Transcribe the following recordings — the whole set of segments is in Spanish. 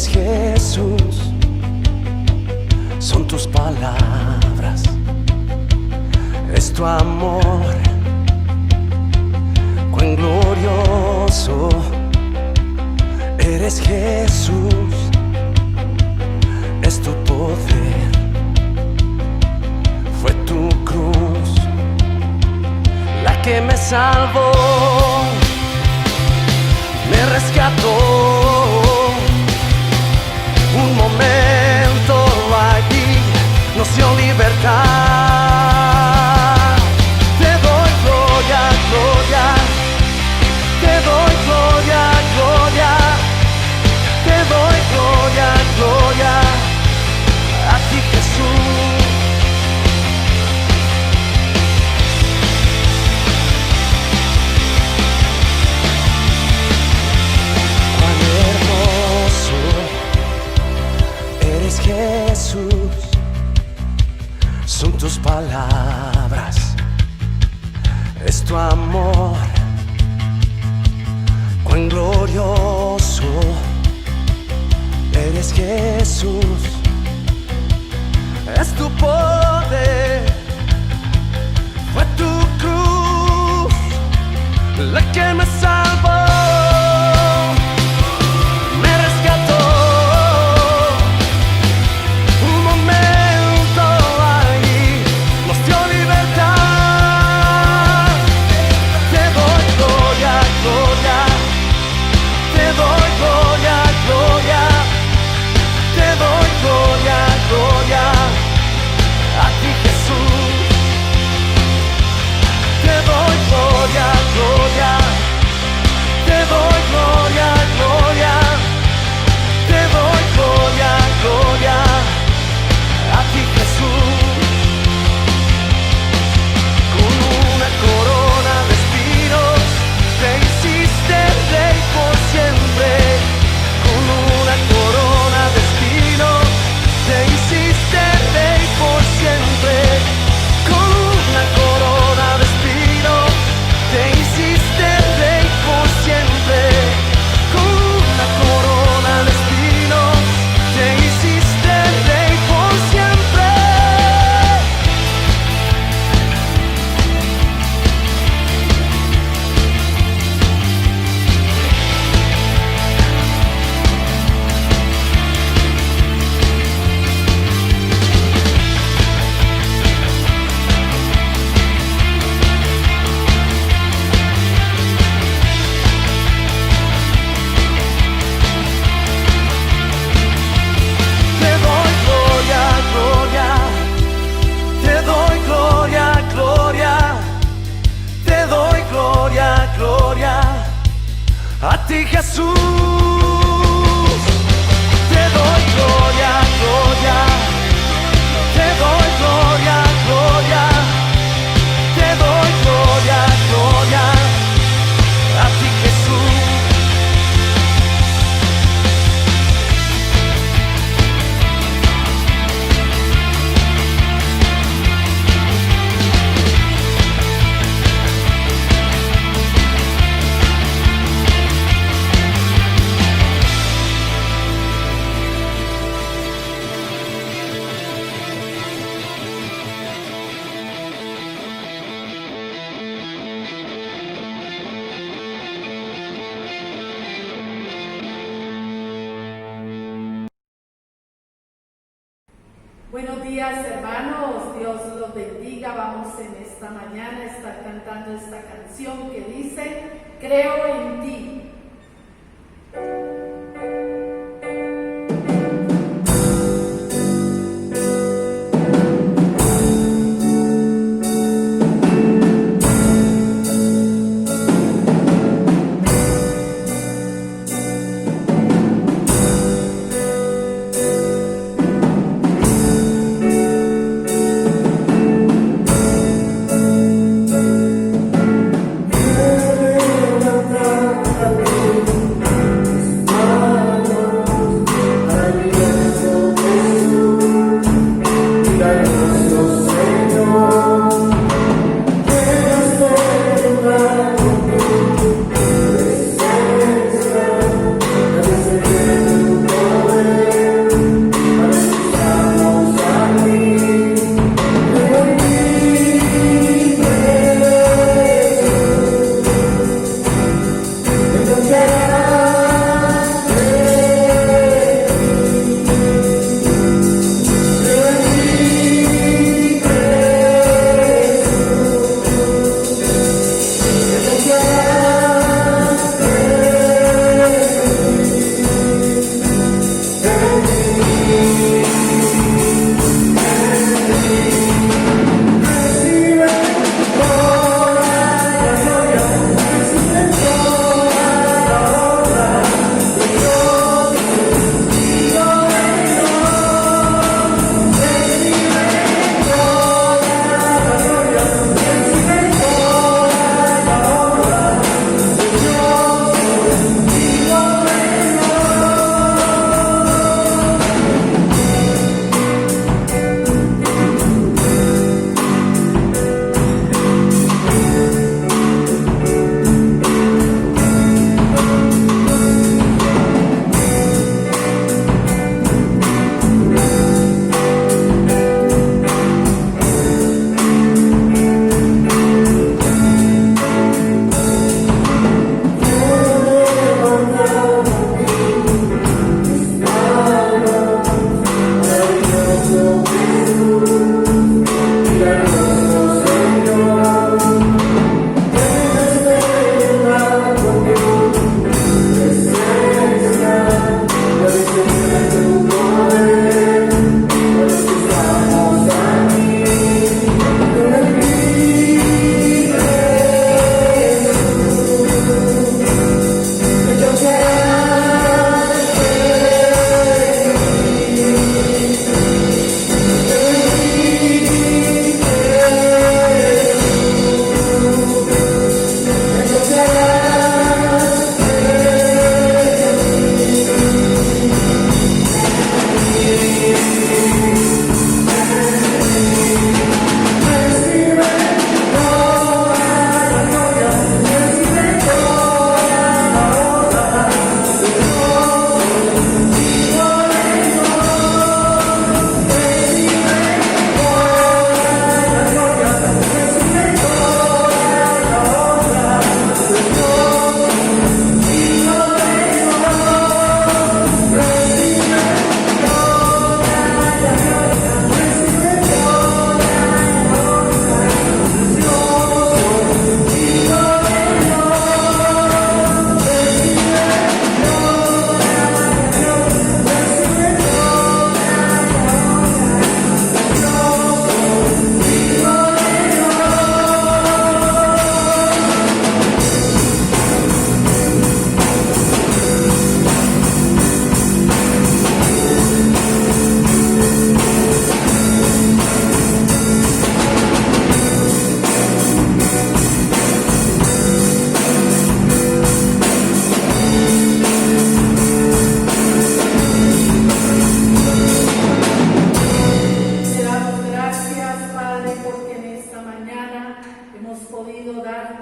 Jesús, son tus palabras, es tu amor, cuán glorioso eres Jesús, es tu poder, fue tu cruz la que me salvó, me rescató. Un momento allí nos dio libertad. Te doy gloria, gloria. Te doy gloria, gloria. Te doy gloria, gloria. A ti, Jesús. Cuán hermoso eres Jesús, son tus palabras, es tu amor, cuán glorioso eres Jesús, es tu poder, fue tu cruz la que me salvó. Te doy gloria, ti Jesús. Te doy gloria, gloria, te doy gloria, gloria, te doy gloria, gloria, a ti Jesús. Buenos días, hermanos, Dios los bendiga. Vamos en esta mañana a estar cantando esta canción que dice: creo en ti.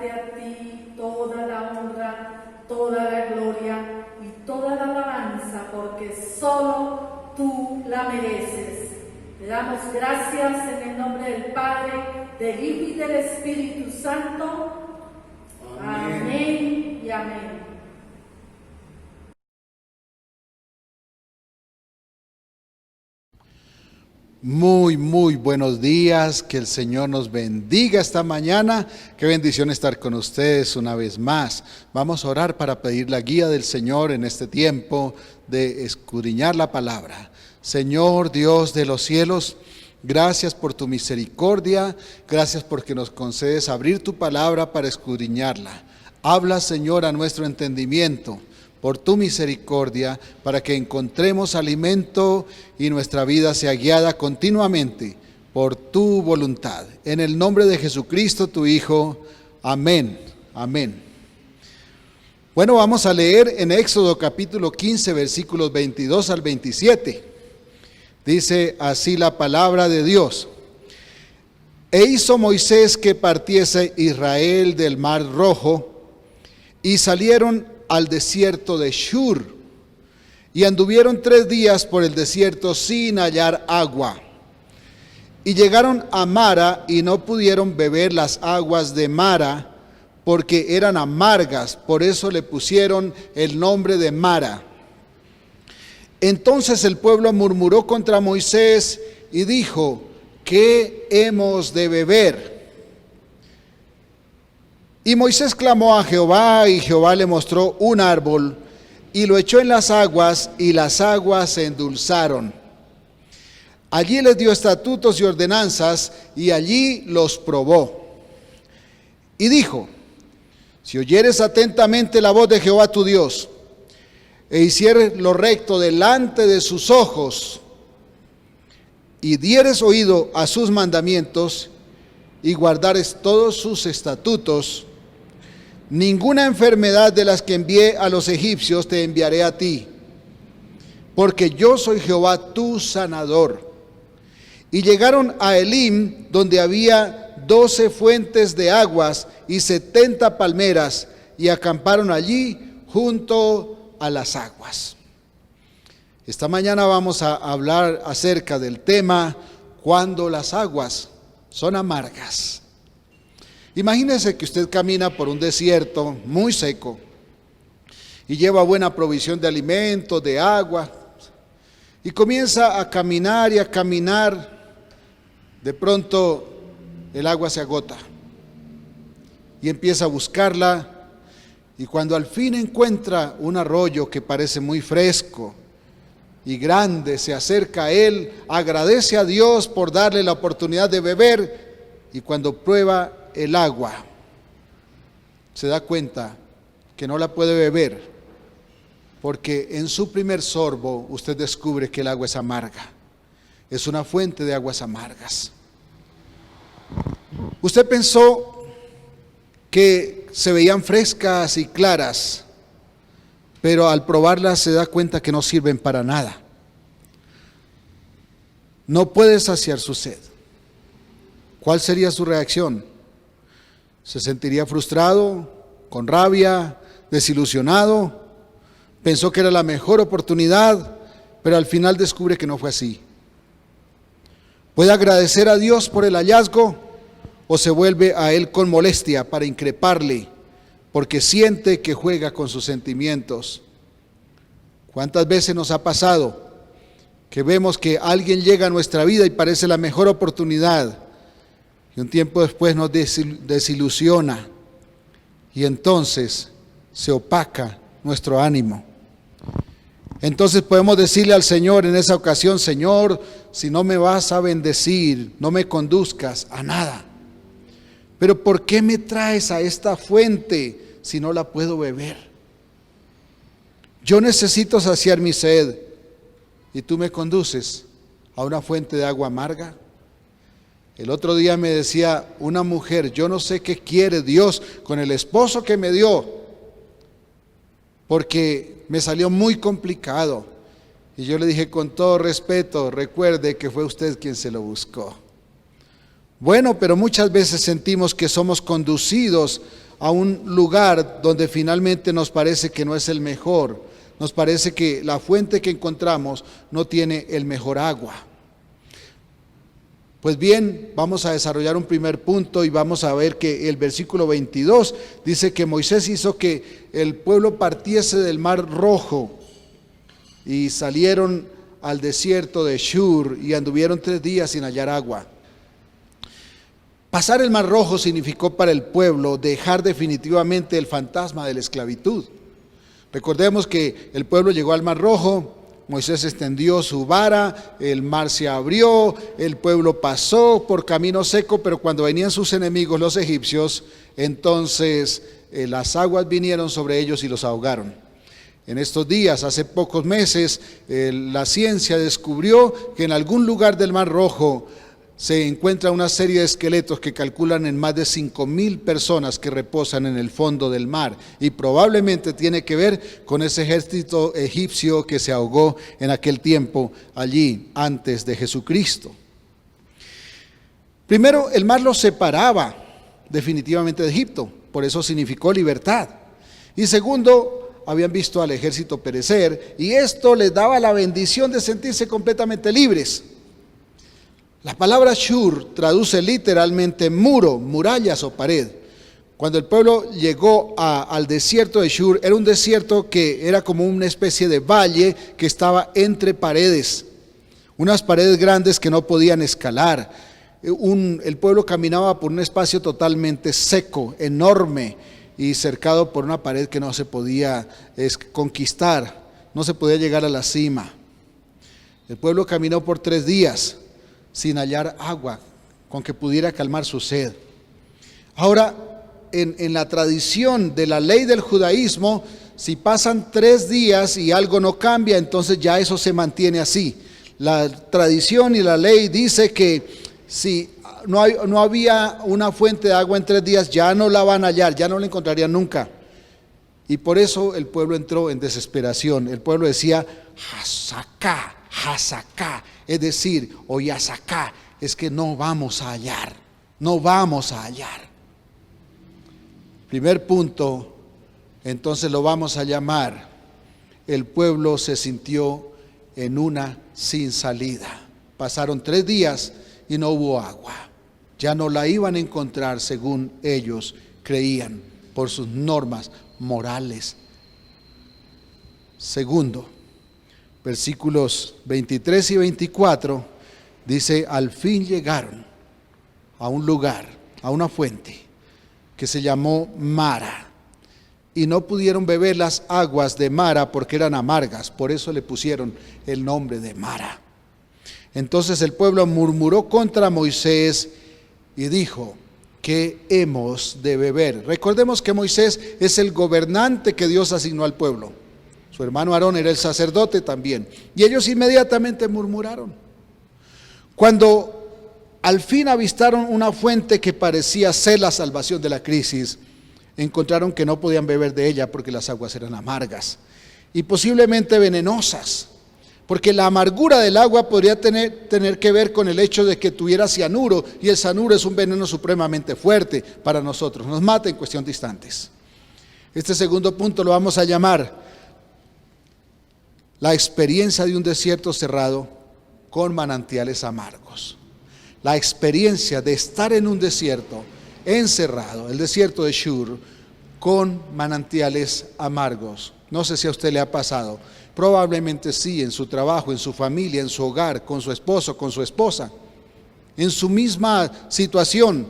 darte a ti toda la honra, toda la gloria y toda la alabanza, porque solo tú la mereces. Te damos gracias en el nombre del Padre, del Hijo y del Espíritu Santo. Amén y amén. Muy buenos días, que el Señor nos bendiga esta mañana, qué bendición estar con ustedes una vez más. Vamos a orar para pedir la guía del Señor en este tiempo de escudriñar la palabra. Señor Dios de los cielos, gracias por tu misericordia, gracias porque nos concedes abrir tu palabra para escudriñarla. Habla, Señor, a nuestro entendimiento, por tu misericordia, para que encontremos alimento y nuestra vida sea guiada continuamente por tu voluntad. En el nombre de Jesucristo, tu Hijo. Amén. Amén. Bueno, vamos a leer en Éxodo capítulo 15, versículos 22 al 27. Dice así la palabra de Dios. E hizo Moisés que partiese Israel del mar Rojo, y salieron al desierto de Shur, y anduvieron 3 días por el desierto sin hallar agua. Y llegaron a Mara, y no pudieron beber las aguas de Mara, porque eran amargas, por eso le pusieron el nombre de Mara. Entonces el pueblo murmuró contra Moisés, y dijo: ¿qué hemos de beber? Y Moisés clamó a Jehová, y Jehová le mostró un árbol, y lo echó en las aguas, y las aguas se endulzaron. Allí les dio estatutos y ordenanzas, y allí los probó. Y dijo: si oyeres atentamente la voz de Jehová tu Dios, e hicieres lo recto delante de sus ojos, y dieres oído a sus mandamientos, y guardares todos sus estatutos, ninguna enfermedad de las que envié a los egipcios te enviaré a ti, porque yo soy Jehová tu sanador. Y llegaron a Elim, donde había 12 fuentes de aguas y 70 palmeras, y acamparon allí junto a las aguas. Esta mañana vamos a hablar acerca del tema cuando las aguas son amargas. Imagínese que usted camina por un desierto muy seco y lleva buena provisión de alimentos, de agua, y comienza a caminar y a caminar. De pronto el agua se agota y empieza a buscarla, y cuando al fin encuentra un arroyo que parece muy fresco y grande, se acerca a él, agradece a Dios por darle la oportunidad de beber, y cuando prueba el agua, se da cuenta que no la puede beber, porque en su primer sorbo usted descubre que el agua es amarga. Es una fuente de aguas amargas. Usted pensó que se veían frescas y claras, pero al probarlas se da cuenta que no sirven para nada. No puede saciar su sed. ¿Cuál sería su reacción? ¿Se sentiría frustrado, con rabia, desilusionado? Pensó que era la mejor oportunidad, pero al final descubre que no fue así. ¿Puede agradecer a Dios por el hallazgo, o se vuelve a Él con molestia para increparle, porque siente que juega con sus sentimientos? ¿Cuántas veces nos ha pasado que vemos que alguien llega a nuestra vida y parece la mejor oportunidad, y un tiempo después nos desilusiona, y entonces se opaca nuestro ánimo? Entonces podemos decirle al Señor en esa ocasión: Señor, si no me vas a bendecir, no me conduzcas a nada. Pero ¿por qué me traes a esta fuente si no la puedo beber? Yo necesito saciar mi sed, y tú me conduces a una fuente de agua amarga. El otro día me decía una mujer: yo no sé qué quiere Dios con el esposo que me dio, porque me salió muy complicado. Y yo le dije con todo respeto: recuerde que fue usted quien se lo buscó. Bueno, pero muchas veces sentimos que somos conducidos a un lugar donde finalmente nos parece que no es el mejor. Nos parece que la fuente que encontramos no tiene el mejor agua. Pues bien, vamos a desarrollar un primer punto y vamos a ver que el versículo 22 dice que Moisés hizo que el pueblo partiese del mar Rojo y salieron al desierto de Shur y anduvieron 3 días sin hallar agua. Pasar el mar Rojo significó para el pueblo dejar definitivamente el fantasma de la esclavitud. Recordemos que el pueblo llegó al mar Rojo, Moisés extendió su vara, el mar se abrió, el pueblo pasó por camino seco, pero cuando venían sus enemigos los egipcios, entonces las aguas vinieron sobre ellos y los ahogaron. En estos días, hace pocos meses, la ciencia descubrió que en algún lugar del mar Rojo se encuentra una serie de esqueletos que calculan en más de 5,000 personas que reposan en el fondo del mar, y probablemente tiene que ver con ese ejército egipcio que se ahogó en aquel tiempo allí antes de Jesucristo. Primero, el mar los separaba definitivamente de Egipto, por eso significó libertad. Y segundo, habían visto al ejército perecer y esto les daba la bendición de sentirse completamente libres. La palabra Shur traduce literalmente muro, murallas o pared. Cuando el pueblo llegó al desierto de Shur, era un desierto que era como una especie de valle que estaba entre paredes, unas paredes grandes que no podían escalar. El pueblo caminaba por un espacio totalmente seco, enorme y cercado por una pared que no se podía conquistar, no se podía llegar a la cima. El pueblo caminó por 3 días sin hallar agua con que pudiera calmar su sed. Ahora, en la tradición de la ley del judaísmo, si pasan 3 días y algo no cambia, entonces ya eso se mantiene así. La tradición y la ley dice que si no había una fuente de agua en 3 días, ya no la van a hallar, ya no la encontrarían nunca. Y por eso el pueblo entró en desesperación. El pueblo decía, Hasaká, Hasaká, es decir, o Yasaká, es que no vamos a hallar, no vamos a hallar. Primer punto, entonces lo vamos a llamar, el pueblo se sintió en una sin salida. Pasaron 3 días y no hubo agua, ya no la iban a encontrar según ellos creían, por sus normas morales. Segundo, versículos 23 y 24, dice, al fin llegaron a un lugar, a una fuente, que se llamó Mara, y no pudieron beber las aguas de Mara porque eran amargas, por eso le pusieron el nombre de Mara. Entonces el pueblo murmuró contra Moisés y dijo, ¿qué hemos de beber? Recordemos que Moisés es el gobernante que Dios asignó al pueblo. Su hermano Aarón era el sacerdote también. Y ellos inmediatamente murmuraron. Cuando al fin avistaron una fuente que parecía ser la salvación de la crisis, encontraron que no podían beber de ella porque las aguas eran amargas y posiblemente venenosas. Porque la amargura del agua podría tener que ver con el hecho de que tuviera cianuro, y el cianuro es un veneno supremamente fuerte para nosotros, nos mata en cuestión de instantes. Este segundo punto lo vamos a llamar la experiencia de un desierto cerrado con manantiales amargos. La experiencia de estar en un desierto encerrado, el desierto de Shur, con manantiales amargos. No sé si a usted le ha pasado, probablemente sí, en su trabajo, en su familia, en su hogar, con su esposo, con su esposa, en su misma situación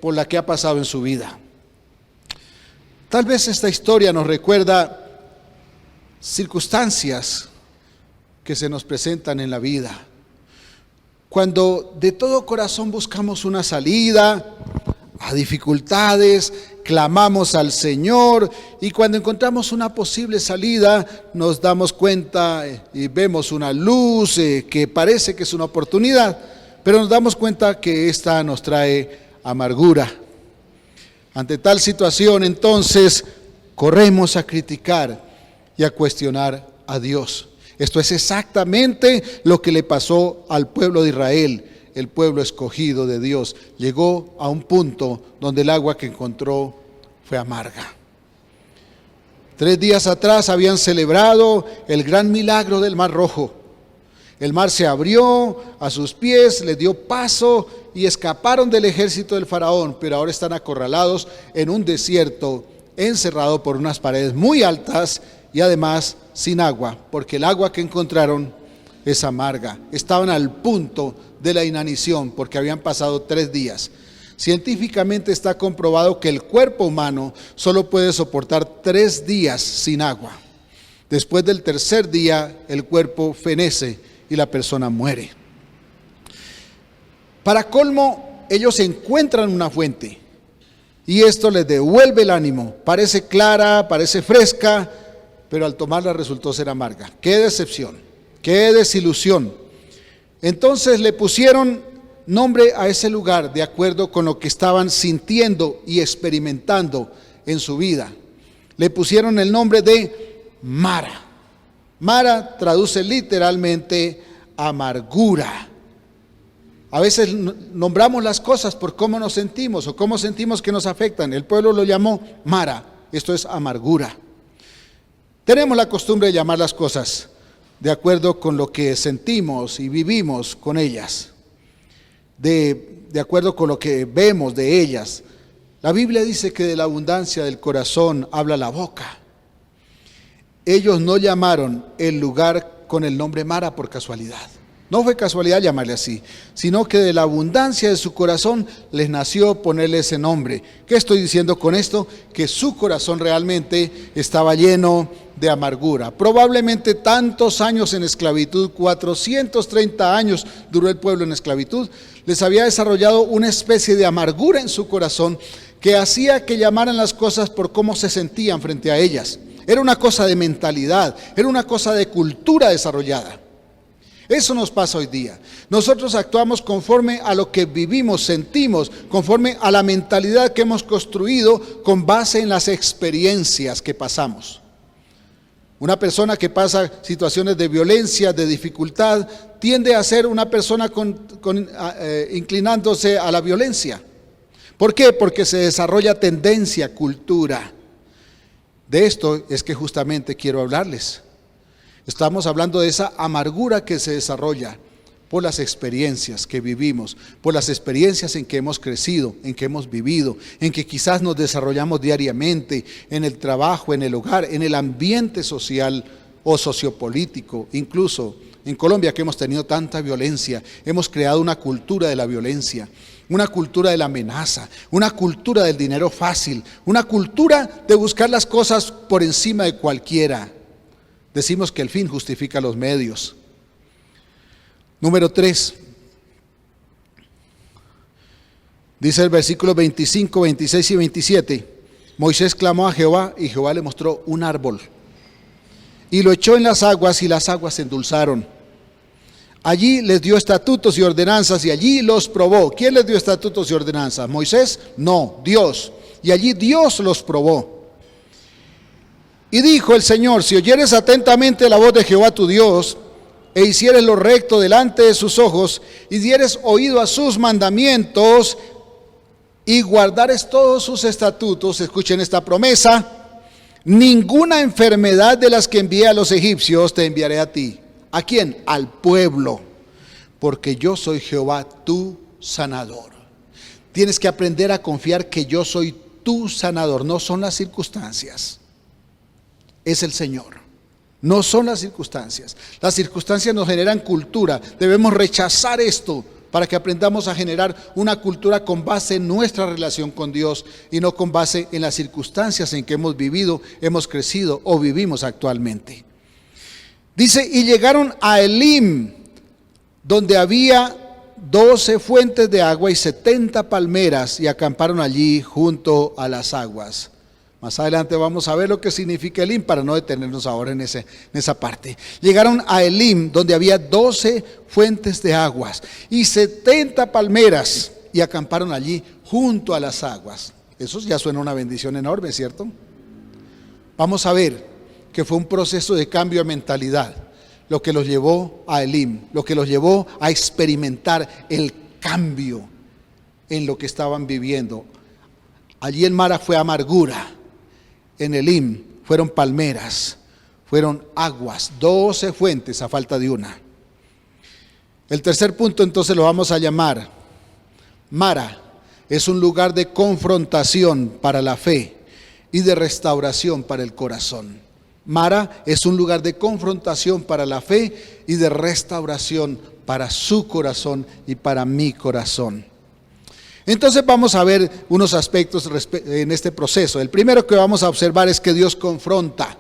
por la que ha pasado en su vida. Tal vez esta historia nos recuerda circunstancias que se nos presentan en la vida. Cuando de todo corazón buscamos una salida a dificultades, clamamos al Señor, y cuando encontramos una posible salida nos damos cuenta y vemos una luz que parece que es una oportunidad, pero nos damos cuenta que esta nos trae amargura. Ante tal situación, entonces, corremos a criticar y a cuestionar a Dios. Esto es exactamente lo que le pasó al pueblo de Israel el pueblo escogido de Dios, llegó a un punto donde el agua que encontró fue amarga. 3 días atrás habían celebrado el gran milagro del Mar Rojo. El mar se abrió a sus pies, les dio paso y escaparon del ejército del faraón, pero ahora están acorralados en un desierto, encerrados por unas paredes muy altas y además sin agua, porque el agua que encontraron es amarga. Estaban al punto de la inanición porque habían pasado 3 días. Científicamente está comprobado que el cuerpo humano solo puede soportar 3 días sin agua. Después del 3er día, el cuerpo fenece y la persona muere. Para colmo, ellos encuentran una fuente y esto les devuelve el ánimo. Parece clara, parece fresca, pero al tomarla resultó ser amarga. ¡Qué decepción! ¡Qué desilusión! Entonces le pusieron nombre a ese lugar de acuerdo con lo que estaban sintiendo y experimentando en su vida. Le pusieron el nombre de Mara. Mara traduce literalmente amargura. A veces nombramos las cosas por cómo nos sentimos o cómo sentimos que nos afectan. El pueblo lo llamó Mara. Esto es amargura. Tenemos la costumbre de llamar las cosas de acuerdo con lo que sentimos y vivimos con ellas, de acuerdo con lo que vemos de ellas. La Biblia dice que de la abundancia del corazón habla la boca. Ellos no llamaron el lugar con el nombre Mara por casualidad. No fue casualidad llamarle así, sino que de la abundancia de su corazón les nació ponerle ese nombre. ¿Qué estoy diciendo con esto? Que su corazón realmente estaba lleno de amargura. Probablemente tantos años en esclavitud, 430 años duró el pueblo en esclavitud, les había desarrollado una especie de amargura en su corazón que hacía que llamaran las cosas por cómo se sentían frente a ellas. Era una cosa de mentalidad, era una cosa de cultura desarrollada. Eso nos pasa hoy día. Nosotros actuamos conforme a lo que vivimos, sentimos, conforme a la mentalidad que hemos construido con base en las experiencias que pasamos. Una persona que pasa situaciones de violencia, de dificultad, tiende a ser una persona inclinándose a la violencia. ¿Por qué? Porque se desarrolla tendencia, cultura. De esto es que justamente quiero hablarles. Estamos hablando de esa amargura que se desarrolla por las experiencias que vivimos, por las experiencias en que hemos crecido, en que hemos vivido, en que quizás nos desarrollamos diariamente, en el trabajo, en el hogar, en el ambiente social o sociopolítico. Incluso en Colombia, que hemos tenido tanta violencia, hemos creado una cultura de la violencia, una cultura de la amenaza, una cultura del dinero fácil, una cultura de buscar las cosas por encima de cualquiera. Decimos que el fin justifica los medios. Número 3. Dice el versículo 25, 26 y 27. Moisés clamó a Jehová y Jehová le mostró un árbol. Y lo echó en las aguas y las aguas se endulzaron. Allí les dio estatutos y ordenanzas y allí los probó. ¿Quién les dio estatutos y ordenanzas? ¿Moisés? No, Dios. Y allí Dios los probó. Y dijo el Señor: si oyeres atentamente la voz de Jehová tu Dios, e hicieres lo recto delante de sus ojos, y dieres oído a sus mandamientos, y guardares todos sus estatutos, escuchen esta promesa: ninguna enfermedad de las que envié a los egipcios te enviaré a ti. ¿A quién? Al pueblo, porque yo soy Jehová tu sanador. Tienes que aprender a confiar que yo soy tu sanador, no son las circunstancias. Es el Señor, no son las circunstancias. Las circunstancias nos generan cultura. Debemos rechazar esto para que aprendamos a generar una cultura con base en nuestra relación con Dios y no con base en las circunstancias en que hemos vivido, hemos crecido o vivimos actualmente. Dice: y llegaron a Elim, donde había 12 fuentes de agua y 70 palmeras, y acamparon allí junto a las aguas. Más adelante vamos a ver lo que significa Elim para no detenernos ahora en esa parte. Llegaron a Elim, donde había 12 fuentes de aguas y 70 palmeras, y acamparon allí junto a las aguas. Eso ya suena una bendición enorme, ¿cierto? Vamos a ver que fue un proceso de cambio de mentalidad lo que los llevó a Elim, lo que los llevó a experimentar el cambio en lo que estaban viviendo. Allí en Mara fue amargura, en Elim fueron palmeras, fueron aguas, 12 fuentes a falta de una. El tercer punto entonces lo vamos a llamar Mara. Es un lugar de confrontación para la fe y de restauración para el corazón. Mara es un lugar de confrontación para la fe y de restauración para su corazón y para mi corazón. Entonces vamos a ver unos aspectos en este proceso. El primero que vamos a observar es que Dios confronta.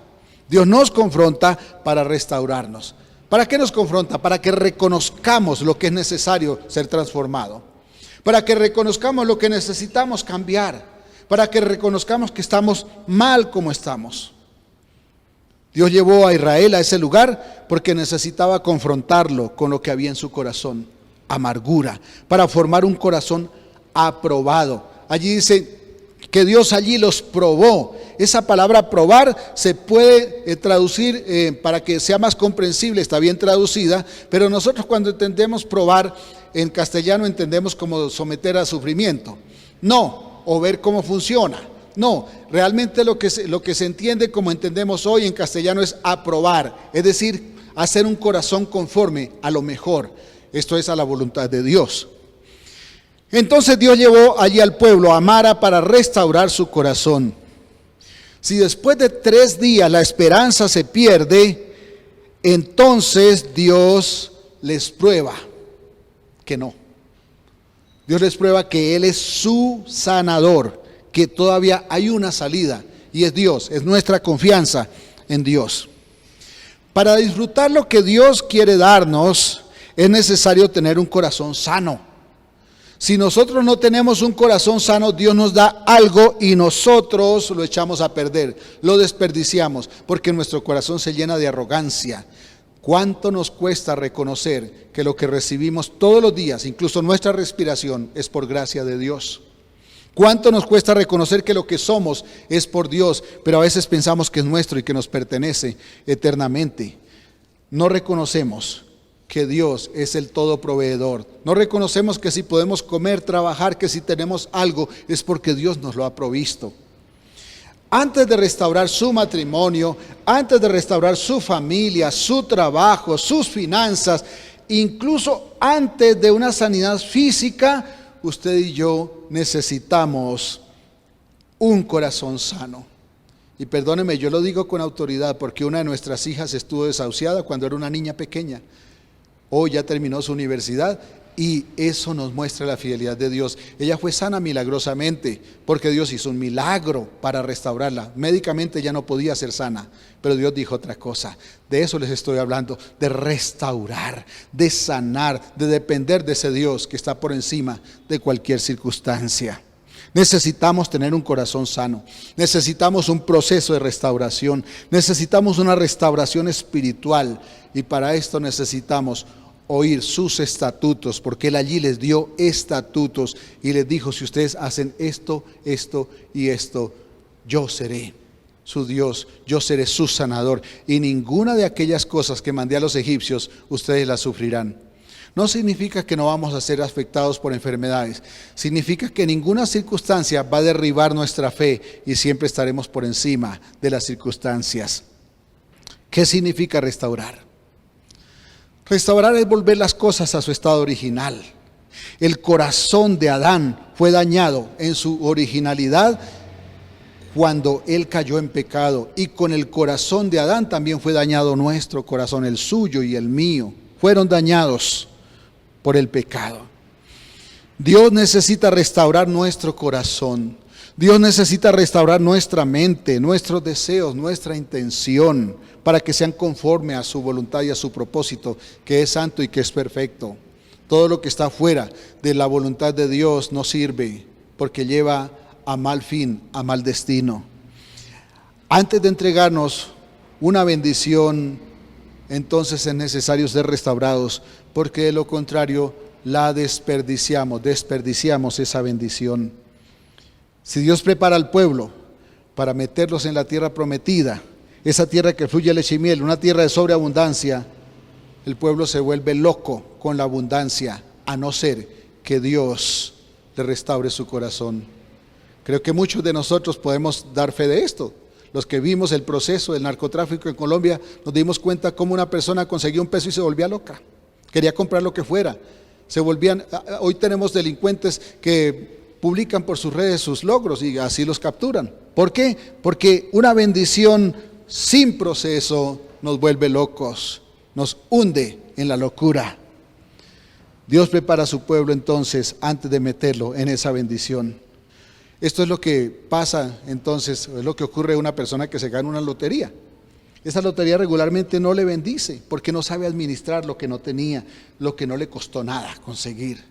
Dios nos confronta para restaurarnos. ¿Para qué nos confronta? Para que reconozcamos lo que es necesario ser transformado. Para que reconozcamos lo que necesitamos cambiar. Para que reconozcamos que estamos mal como estamos. Dios llevó a Israel a ese lugar porque necesitaba confrontarlo con lo que había en su corazón. Amargura. Para formar un corazón aprobado. Allí dice que Dios allí los probó. Esa palabra probar se puede traducir para que sea más comprensible, está bien traducida, pero nosotros cuando entendemos probar en castellano entendemos como someter a sufrimiento. No, o ver cómo funciona. No, realmente lo que se entiende como entendemos hoy en castellano es aprobar, es decir, hacer un corazón conforme a lo mejor. Esto es a la voluntad de Dios. Entonces Dios llevó allí al pueblo a Mara para restaurar su corazón. Si después de 3 días la esperanza se pierde, entonces Dios les prueba que no. Dios les prueba que Él es su sanador, que todavía hay una salida y es Dios, es nuestra confianza en Dios. Para disfrutar lo que Dios quiere darnos, es necesario tener un corazón sano. Si nosotros no tenemos un corazón sano, Dios nos da algo y nosotros lo echamos a perder, lo desperdiciamos, porque nuestro corazón se llena de arrogancia. ¿Cuánto nos cuesta reconocer que lo que recibimos todos los días, incluso nuestra respiración, es por gracia de Dios? ¿Cuánto nos cuesta reconocer que lo que somos es por Dios, pero a veces pensamos que es nuestro y que nos pertenece eternamente? No reconocemos que Dios es el todo proveedor. No reconocemos que si podemos comer, trabajar, que si tenemos algo, es porque Dios nos lo ha provisto. Antes de restaurar su matrimonio, antes de restaurar su familia, su trabajo, sus finanzas, incluso antes de una sanidad física, usted y yo necesitamos un corazón sano. Y perdóneme, yo lo digo con autoridad porque una de nuestras hijas estuvo desahuciada cuando era una niña pequeña. Hoy ya terminó su universidad y eso nos muestra la fidelidad de Dios. Ella fue sana milagrosamente porque Dios hizo un milagro para restaurarla. Médicamente ya no podía ser sana, pero Dios dijo otra cosa. De eso les estoy hablando, de restaurar, de sanar, de depender de ese Dios que está por encima de cualquier circunstancia. Necesitamos tener un corazón sano, necesitamos un proceso de restauración, necesitamos una restauración espiritual y para esto necesitamos oír sus estatutos, porque Él allí les dio estatutos y les dijo, si ustedes hacen esto, esto y esto, yo seré su Dios, yo seré su sanador y ninguna de aquellas cosas que mandé a los egipcios, ustedes las sufrirán. No significa que no vamos a ser afectados por enfermedades, significa que ninguna circunstancia va a derribar nuestra fe y siempre estaremos por encima de las circunstancias. ¿Qué significa restaurar? Restaurar es volver las cosas a su estado original. El corazón de Adán fue dañado en su originalidad cuando él cayó en pecado. Y con el corazón de Adán también fue dañado nuestro corazón, el suyo y el mío. Fueron dañados por el pecado. Dios necesita restaurar nuestro corazón. Dios necesita restaurar nuestra mente, nuestros deseos, nuestra intención, para que sean conforme a su voluntad y a su propósito, que es santo y que es perfecto. Todo lo que está fuera de la voluntad de Dios no sirve, porque lleva a mal fin, a mal destino. Antes de entregarnos una bendición, entonces es necesario ser restaurados, porque de lo contrario la desperdiciamos esa bendición. Si Dios prepara al pueblo para meterlos en la tierra prometida, esa tierra que fluye leche y miel, una tierra de sobreabundancia, el pueblo se vuelve loco con la abundancia, a no ser que Dios le restaure su corazón. Creo que muchos de nosotros podemos dar fe de esto. Los que vimos el proceso del narcotráfico en Colombia, nos dimos cuenta cómo una persona conseguía $1 y se volvía loca. Quería comprar lo que fuera. Hoy tenemos delincuentes que publican por sus redes sus logros y así los capturan. ¿Por qué? Porque una bendición sin proceso nos vuelve locos, nos hunde en la locura. Dios prepara a su pueblo entonces antes de meterlo en esa bendición. Esto es lo que pasa entonces, es lo que ocurre a una persona que se gana una lotería. Esa lotería regularmente no le bendice porque no sabe administrar lo que no tenía, lo que no le costó nada conseguir.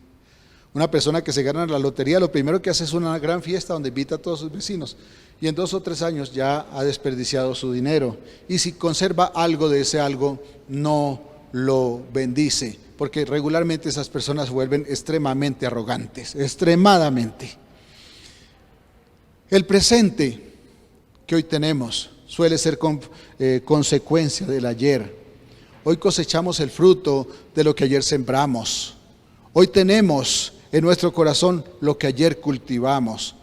Una persona que se gana la lotería, lo primero que hace es una gran fiesta donde invita a todos sus vecinos y en 2 o 3 años ya ha desperdiciado su dinero. Y si conserva algo de ese algo, no lo bendice, porque regularmente esas personas se vuelven extremadamente arrogantes, extremadamente. El presente que hoy tenemos suele ser consecuencia del ayer. Hoy cosechamos el fruto de lo que ayer sembramos. Hoy tenemos en nuestro corazón lo que ayer cultivamos.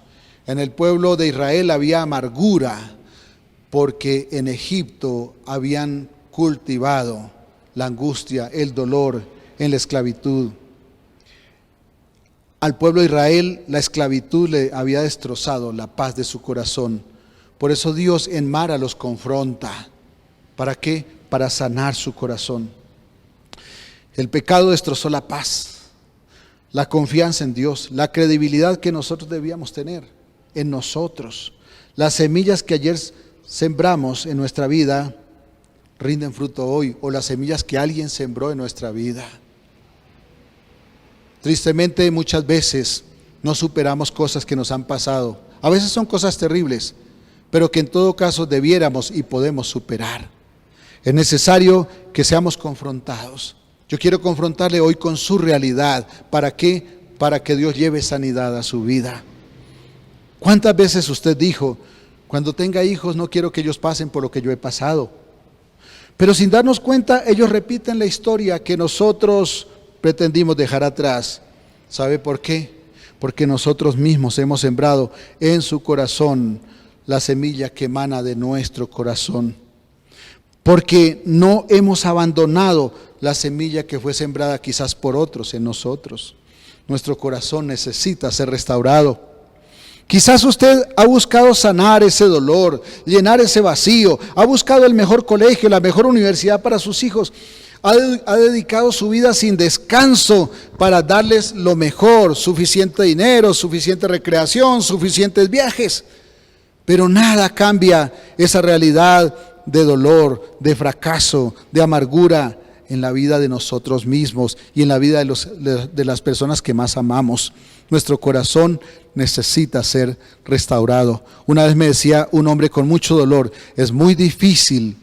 En el pueblo de Israel había amargura porque en Egipto habían cultivado la angustia, el dolor en la esclavitud. Al pueblo de Israel la esclavitud le había destrozado la paz de su corazón. Por eso Dios en Mara los confronta. ¿Para qué? Para sanar su corazón. El pecado destrozó la paz, la confianza en Dios, la credibilidad que nosotros debíamos tener en nosotros. Las semillas que ayer sembramos en nuestra vida rinden fruto hoy, o las semillas que alguien sembró en nuestra vida. Tristemente muchas veces no superamos cosas que nos han pasado. A veces son cosas terribles, pero que en todo caso debiéramos y podemos superar. Es necesario que seamos confrontados. Yo quiero confrontarle hoy con su realidad. ¿Para qué? Para que Dios lleve sanidad a su vida. ¿Cuántas veces usted dijo, cuando tenga hijos no quiero que ellos pasen por lo que yo he pasado? Pero sin darnos cuenta, ellos repiten la historia que nosotros pretendimos dejar atrás. ¿Sabe por qué? Porque nosotros mismos hemos sembrado en su corazón la semilla que emana de nuestro corazón. Porque no hemos abandonado la semilla que fue sembrada quizás por otros en nosotros. Nuestro corazón necesita ser restaurado. Quizás usted ha buscado sanar ese dolor, llenar ese vacío, ha buscado el mejor colegio, la mejor universidad para sus hijos. Ha dedicado su vida sin descanso para darles lo mejor, suficiente dinero, suficiente recreación, suficientes viajes. Pero nada cambia esa realidad de dolor, de fracaso, de amargura en la vida de nosotros mismos y en la vida de las personas que más amamos. Nuestro corazón necesita ser restaurado. Una vez me decía un hombre con mucho dolor, es muy difícil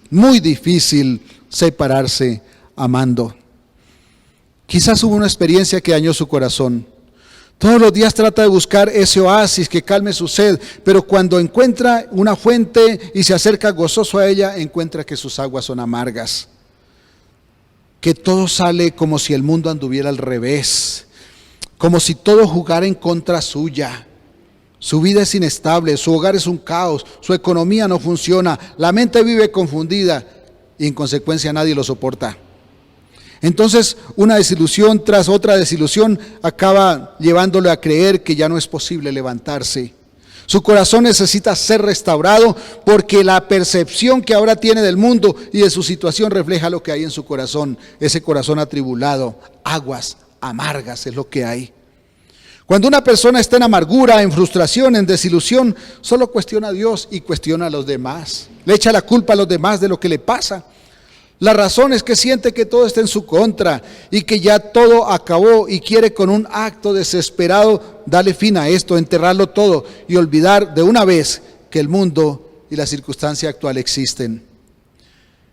separarse amando. Quizás hubo una experiencia que dañó su corazón. Todos los días trata de buscar ese oasis que calme su sed, pero cuando encuentra una fuente y se acerca gozoso a ella, encuentra que sus aguas son amargas, que todo sale como si el mundo anduviera al revés, como si todo jugara en contra suya. Su vida es inestable, su hogar es un caos, su economía no funciona, la mente vive confundida y en consecuencia nadie lo soporta. Entonces una desilusión tras otra desilusión acaba llevándole a creer que ya no es posible levantarse. Su corazón necesita ser restaurado porque la percepción que ahora tiene del mundo y de su situación refleja lo que hay en su corazón. Ese corazón atribulado, aguas amargas es lo que hay. Cuando una persona está en amargura, en frustración, en desilusión, solo cuestiona a Dios y cuestiona a los demás. Le echa la culpa a los demás de lo que le pasa. La razón es que siente que todo está en su contra y que ya todo acabó y quiere con un acto desesperado darle fin a esto, enterrarlo todo y olvidar de una vez que el mundo y la circunstancia actual existen.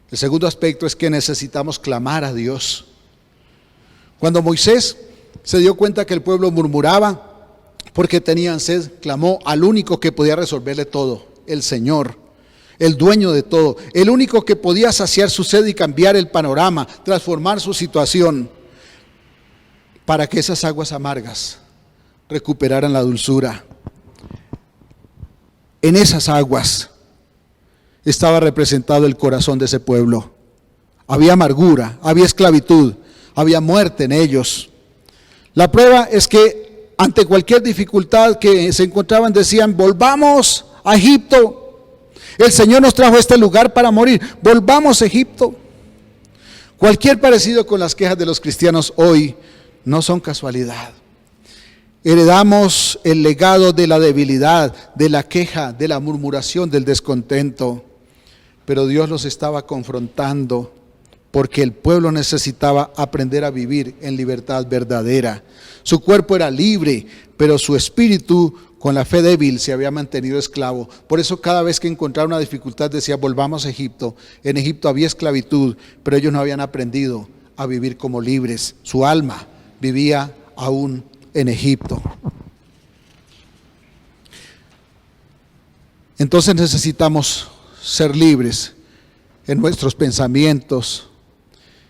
El segundo aspecto es que necesitamos clamar a Dios. Cuando Moisés se dio cuenta que el pueblo murmuraba porque tenían sed, clamó al único que podía resolverle todo, el Señor. El dueño de todo, el único que podía saciar su sed y cambiar el panorama, transformar su situación. para que esas aguas amargas recuperaran la dulzura. En esas aguas estaba representado el corazón de ese pueblo. Había amargura, había esclavitud, había muerte en ellos. La prueba es que ante cualquier dificultad que se encontraban decían: volvamos a Egipto. El Señor nos trajo a este lugar para morir. Volvamos a Egipto. Cualquier parecido con las quejas de los cristianos hoy no son casualidad. Heredamos el legado de la debilidad, de la queja, de la murmuración, del descontento. Pero Dios los estaba confrontando porque el pueblo necesitaba aprender a vivir en libertad verdadera. Su cuerpo era libre, pero su espíritu, con la fe débil, se había mantenido esclavo. Por eso cada vez que encontraba una dificultad decía: volvamos a Egipto. En Egipto había esclavitud, pero ellos no habían aprendido a vivir como libres. Su alma vivía aún en Egipto. Entonces necesitamos ser libres en nuestros pensamientos,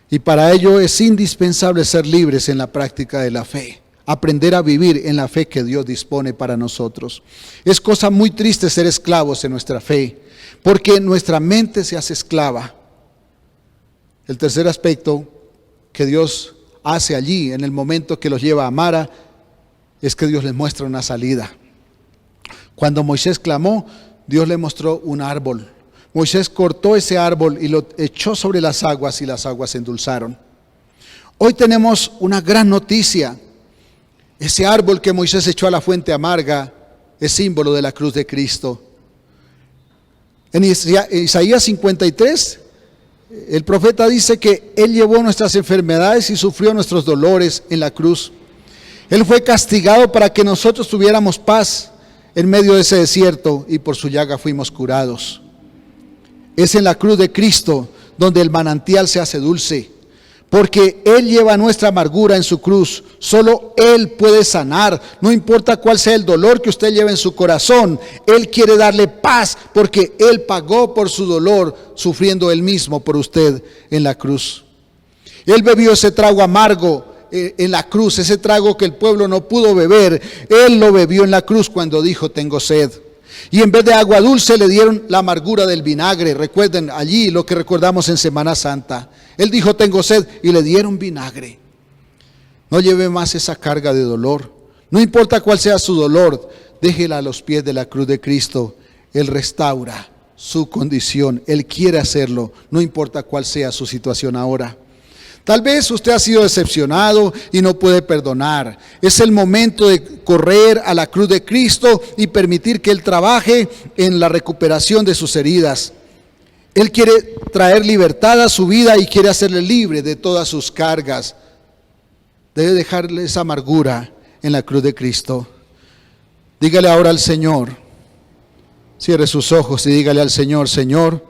y para ello es indispensable ser libres en la práctica de la fe, aprender a vivir en la fe que Dios dispone para nosotros. Es cosa muy triste ser esclavos en nuestra fe, porque nuestra mente se hace esclava. El tercer aspecto que Dios hace allí, en el momento que los lleva a Mara, es que Dios les muestra una salida. Cuando Moisés clamó, Dios le mostró un árbol. Moisés cortó ese árbol y lo echó sobre las aguas, y las aguas se endulzaron. Hoy tenemos una gran noticia. Ese árbol que Moisés echó a la fuente amarga es símbolo de la cruz de Cristo. En Isaías 53, el profeta dice que Él llevó nuestras enfermedades y sufrió nuestros dolores en la cruz. Él fue castigado para que nosotros tuviéramos paz en medio de ese desierto, y por su llaga fuimos curados. Es en la cruz de Cristo donde el manantial se hace dulce, porque Él lleva nuestra amargura en su cruz. Solo Él puede sanar, no importa cuál sea el dolor que usted lleve en su corazón. Él quiere darle paz, porque Él pagó por su dolor, sufriendo Él mismo por usted en la cruz. Él bebió ese trago amargo en la cruz, ese trago que el pueblo no pudo beber. Él lo bebió en la cruz cuando dijo: tengo sed. Y en vez de agua dulce le dieron la amargura del vinagre. Recuerden allí lo que recordamos en Semana Santa. Él dijo: tengo sed, y le dieron vinagre. No lleve más esa carga de dolor. No importa cuál sea su dolor, déjela a los pies de la cruz de Cristo. Él restaura su condición. Él quiere hacerlo, no importa cuál sea su situación ahora. Tal vez usted ha sido decepcionado y no puede perdonar. Es el momento de correr a la cruz de Cristo y permitir que Él trabaje en la recuperación de sus heridas. Él quiere traer libertad a su vida y quiere hacerle libre de todas sus cargas. Debe dejarle esa amargura en la cruz de Cristo. Dígale ahora al Señor, cierre sus ojos y dígale al Señor: Señor,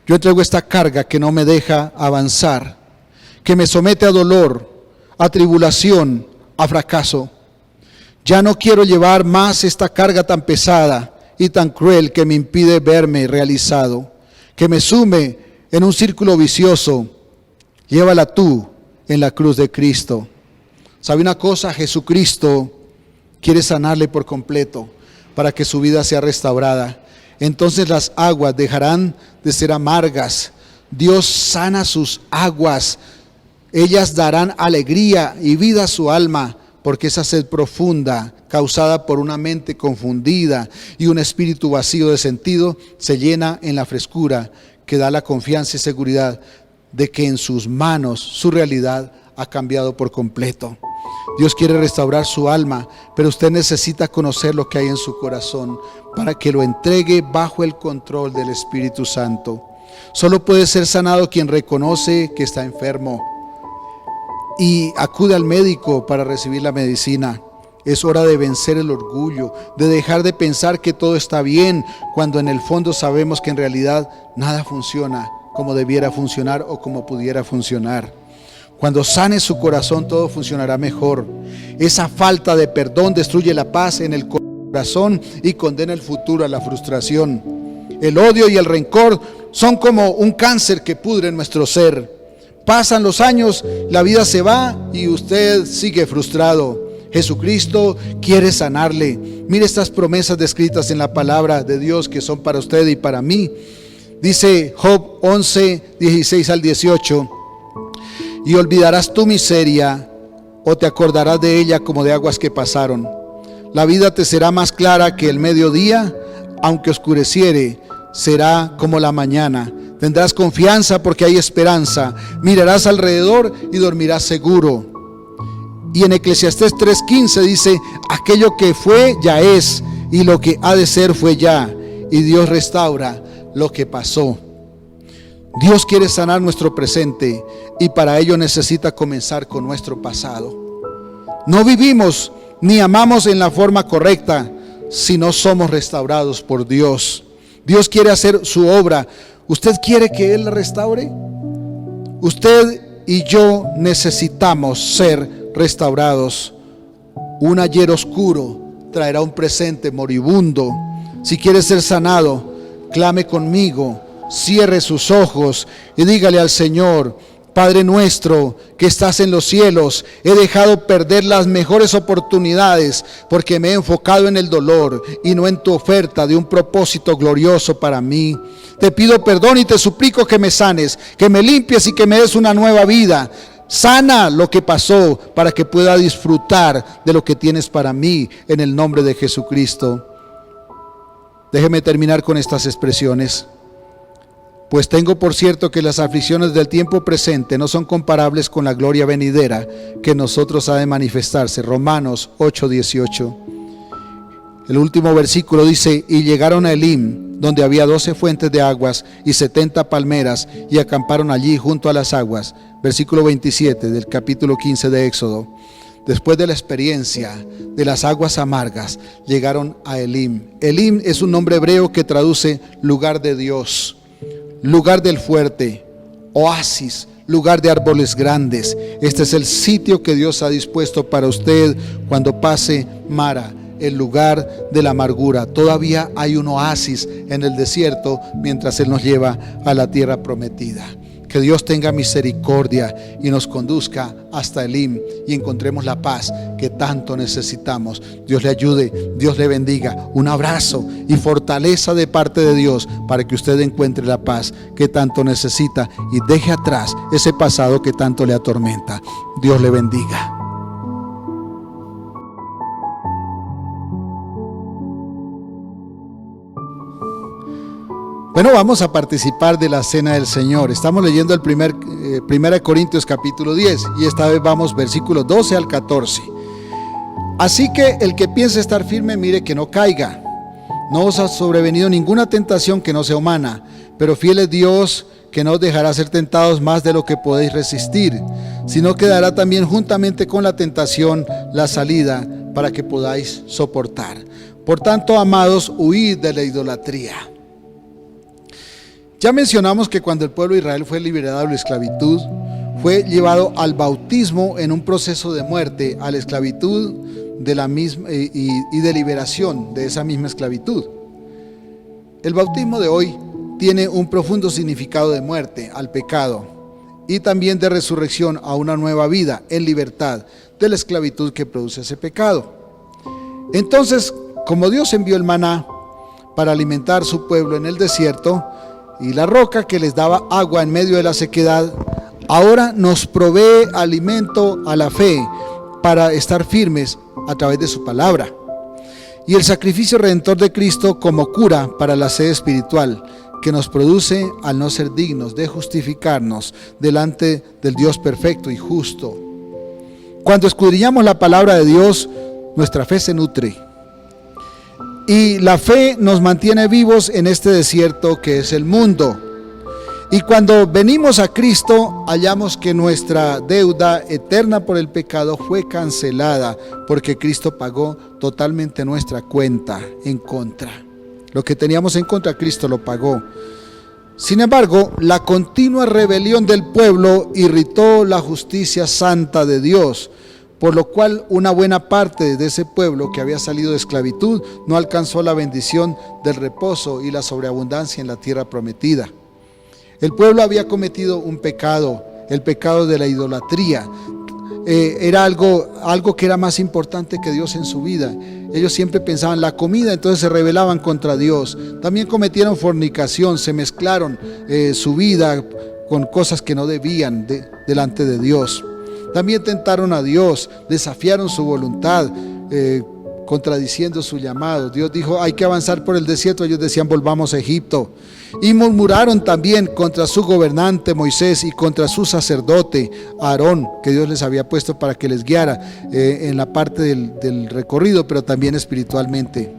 yo entrego esta carga que no me deja avanzar, que me somete a dolor, a tribulación, a fracaso. Ya no quiero llevar más esta carga tan pesada y tan cruel que me impide verme realizado, que me sume en un círculo vicioso. Llévala tú en la cruz de Cristo. ¿Sabe una cosa? Jesucristo quiere sanarle por completo para que su vida sea restaurada. Entonces las aguas dejarán de ser amargas. Dios sana sus aguas. Ellas darán alegría y vida a su alma, porque esa sed profunda, causada por una mente confundida y un espíritu vacío de sentido, se llena en la frescura que da la confianza y seguridad de que en sus manos su realidad ha cambiado por completo. Dios quiere restaurar su alma, pero usted necesita conocer lo que hay en su corazón para que lo entregue bajo el control del Espíritu Santo. Solo puede ser sanado quien reconoce que está enfermo y acude al médico para recibir la medicina. Es hora de vencer el orgullo, de dejar de pensar que todo está bien, cuando en el fondo sabemos que en realidad nada funciona como debiera funcionar o como pudiera funcionar. Cuando sane su corazón, todo funcionará mejor. Esa falta de perdón destruye la paz en el corazón y condena el futuro a la frustración. El odio y el rencor son como un cáncer que pudre nuestro ser. Pasan los años, la vida se va y usted sigue frustrado. Jesucristo quiere sanarle. Mire estas promesas descritas en la palabra de Dios que son para usted y para mí. Dice Job 11, 16 al 18: y olvidarás tu miseria, o te acordarás de ella como de aguas que pasaron. La vida te será más clara que el mediodía, aunque oscureciere, será como la mañana. Tendrás confianza porque hay esperanza. Mirarás alrededor y dormirás seguro. Y en Eclesiastés 3:15 dice: aquello que fue ya es, y lo que ha de ser fue ya, y Dios restaura lo que pasó. Dios quiere sanar nuestro presente, y para ello necesita comenzar con nuestro pasado. No vivimos ni amamos en la forma correcta si no somos restaurados por Dios. Dios quiere hacer su obra. ¿Usted quiere que Él la restaure? Usted y yo necesitamos ser restaurados. Un ayer oscuro traerá un presente moribundo. Si quiere ser sanado, clame conmigo, cierre sus ojos y dígale al Señor: Padre nuestro que estás en los cielos, he dejado perder las mejores oportunidades porque me he enfocado en el dolor y no en tu oferta de un propósito glorioso para mí. Te pido perdón y te suplico que me sanes, que me limpies y que me des una nueva vida. Sana lo que pasó para que pueda disfrutar de lo que tienes para mí en el nombre de Jesucristo. Déjeme terminar con estas expresiones. Pues tengo por cierto que las aflicciones del tiempo presente no son comparables con la gloria venidera que en nosotros ha de manifestarse. Romanos 8:18. El último versículo dice: y llegaron a Elim, donde había 12 fuentes de aguas y 70 palmeras, y acamparon allí junto a las aguas. Versículo 27 del capítulo 15 de Éxodo. Después de la experiencia de las aguas amargas, llegaron a Elim. Elim es un nombre hebreo que traduce lugar de Dios, lugar del fuerte, oasis, lugar de árboles grandes. Este es el sitio que Dios ha dispuesto para usted cuando pase Mara, el lugar de la amargura. Todavía hay un oasis en el desierto mientras Él nos lleva a la tierra prometida. Que Dios tenga misericordia y nos conduzca hasta Elim y encontremos la paz que tanto necesitamos. Dios le ayude, Dios le bendiga. Un abrazo y fortaleza de parte de Dios para que usted encuentre la paz que tanto necesita y deje atrás ese pasado que tanto le atormenta. Dios le bendiga. Bueno, vamos a participar de la Cena del Señor. Estamos leyendo el 1 Corintios capítulo 10 y esta vez vamos versículos 12 al 14. Así que el que piense estar firme, mire que no caiga. No os ha sobrevenido ninguna tentación que no sea humana, pero fiel es Dios, que no os dejará ser tentados más de lo que podéis resistir, sino que dará también juntamente con la tentación la salida para que podáis soportar. Por tanto, amados, huid de la idolatría. Ya mencionamos que cuando el pueblo de Israel fue liberado de la esclavitud, fue llevado al bautismo en un proceso de muerte a la esclavitud de la misma y de liberación de esa misma esclavitud. El bautismo de hoy tiene un profundo significado de muerte al pecado y también de resurrección a una nueva vida en libertad de la esclavitud que produce ese pecado. Entonces, como Dios envió el maná para alimentar su pueblo en el desierto, y la roca que les daba agua en medio de la sequedad, ahora nos provee alimento a la fe para estar firmes a través de su palabra. Y el sacrificio redentor de Cristo como cura para la sed espiritual que nos produce al no ser dignos de justificarnos delante del Dios perfecto y justo. Cuando escudriñamos la palabra de Dios, nuestra fe se nutre. Y la fe nos mantiene vivos en este desierto que es el mundo. Y cuando venimos a Cristo, hallamos que nuestra deuda eterna por el pecado fue cancelada, porque Cristo pagó totalmente nuestra cuenta en contra. Lo que teníamos en contra, Cristo lo pagó. Sin embargo, la continua rebelión del pueblo irritó la justicia santa de Dios, por lo cual una buena parte de ese pueblo que había salido de esclavitud no alcanzó la bendición del reposo y la sobreabundancia en la tierra prometida. El pueblo había cometido un pecado el pecado de la idolatría. Era algo que era más importante que Dios en su vida. Ellos siempre pensaban la comida, entonces se rebelaban contra Dios. También cometieron fornicación, se mezclaron su vida con cosas que no debían delante de Dios. También tentaron a Dios, desafiaron su voluntad, contradiciendo su llamado. Dios dijo, hay que avanzar por el desierto. Ellos decían, volvamos a Egipto. Y murmuraron también contra su gobernante Moisés y contra su sacerdote Aarón, que Dios les había puesto para que les guiara en la parte del recorrido, pero también espiritualmente.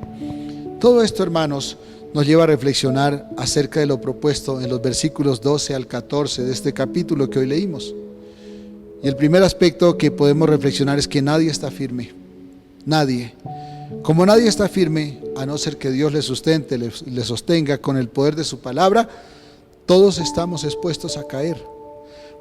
Todo esto, hermanos, nos lleva a reflexionar acerca de lo propuesto en los versículos 12 al 14 de este capítulo que hoy leímos. Y el primer aspecto que podemos reflexionar es que nadie está firme. Nadie. Como nadie está firme, a no ser que Dios le sustente, le sostenga con el poder de su palabra, todos estamos expuestos a caer.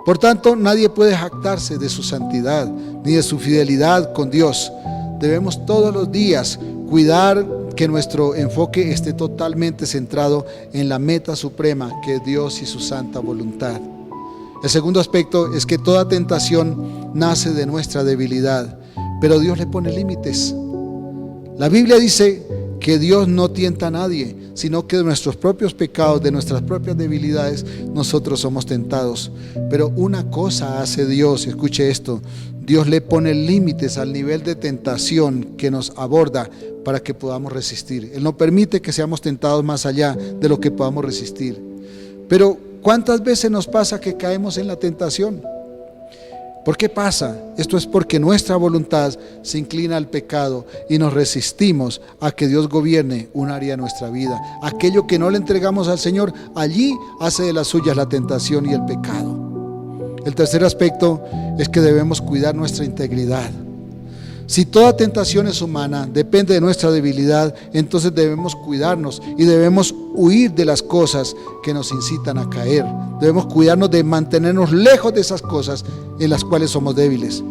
Por tanto, nadie puede jactarse de su santidad ni de su fidelidad con Dios. Debemos todos los días cuidar que nuestro enfoque esté totalmente centrado en la meta suprema, que es Dios y su santa voluntad. El segundo aspecto es que toda tentación nace de nuestra debilidad, pero Dios le pone límites. La Biblia dice que Dios no tienta a nadie, sino que de nuestros propios pecados, de nuestras propias debilidades, nosotros somos tentados. Pero una cosa hace Dios, escuche esto, Dios le pone límites al nivel de tentación que nos aborda para que podamos resistir. Él no permite que seamos tentados más allá de lo que podamos resistir. Pero ¿cuántas veces nos pasa que caemos en la tentación? ¿Por qué pasa? Esto es porque nuestra voluntad se inclina al pecado y nos resistimos a que Dios gobierne un área de nuestra vida. Aquello que no le entregamos al Señor, allí hace de las suyas la tentación y el pecado. El tercer aspecto es que debemos cuidar nuestra integridad. Si toda tentación es humana, depende de nuestra debilidad, entonces debemos cuidarnos y debemos huir de las cosas que nos incitan a caer. Debemos cuidarnos de mantenernos lejos de esas cosas en las cuales somos débiles.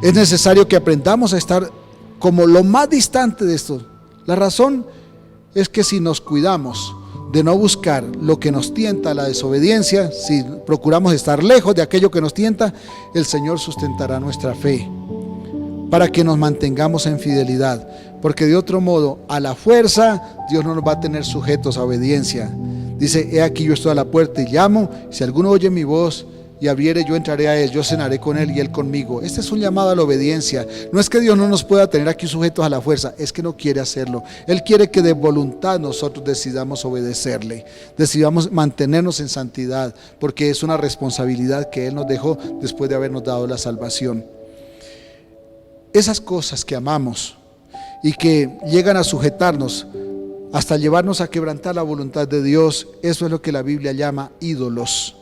Es necesario que aprendamos a estar como lo más distante de esto. La razón es que si nos cuidamos de no buscar lo que nos tienta a la desobediencia, si procuramos estar lejos de aquello que nos tienta, el Señor sustentará nuestra fe para que nos mantengamos en fidelidad, porque de otro modo, a la fuerza, Dios no nos va a tener sujetos a obediencia. Dice, he aquí yo estoy a la puerta y llamo, si alguno oye mi voz y abriere, yo entraré a él, yo cenaré con él y él conmigo. Este es un llamado a la obediencia. No es que Dios no nos pueda tener aquí sujetos a la fuerza, es que no quiere hacerlo. Él quiere que de voluntad nosotros decidamos obedecerle, decidamos mantenernos en santidad, porque es una responsabilidad que Él nos dejó después de habernos dado la salvación. Esas cosas que amamos y que llegan a sujetarnos hasta llevarnos a quebrantar la voluntad de Dios, eso es lo que la Biblia llama ídolos.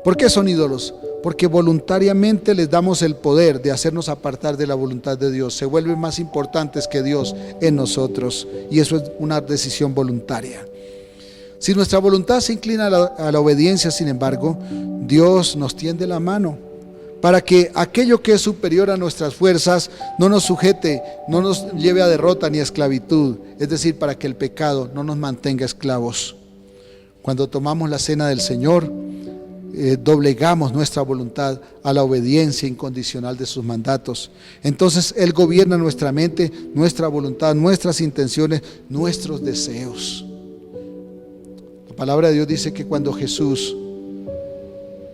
¿Por qué son ídolos? Porque voluntariamente les damos el poder de hacernos apartar de la voluntad de Dios. Se vuelven más importantes que Dios en nosotros, y eso es una decisión voluntaria. Si nuestra voluntad se inclina a la obediencia, sin embargo, Dios nos tiende la mano para que aquello que es superior a nuestras fuerzas no nos sujete, no nos lleve a derrota ni a esclavitud, es decir, para que el pecado no nos mantenga esclavos. Cuando tomamos la cena del Señor, doblegamos nuestra voluntad a la obediencia incondicional de sus mandatos. Entonces Él gobierna nuestra mente, nuestra voluntad, nuestras intenciones, nuestros deseos. La palabra de Dios dice que cuando Jesús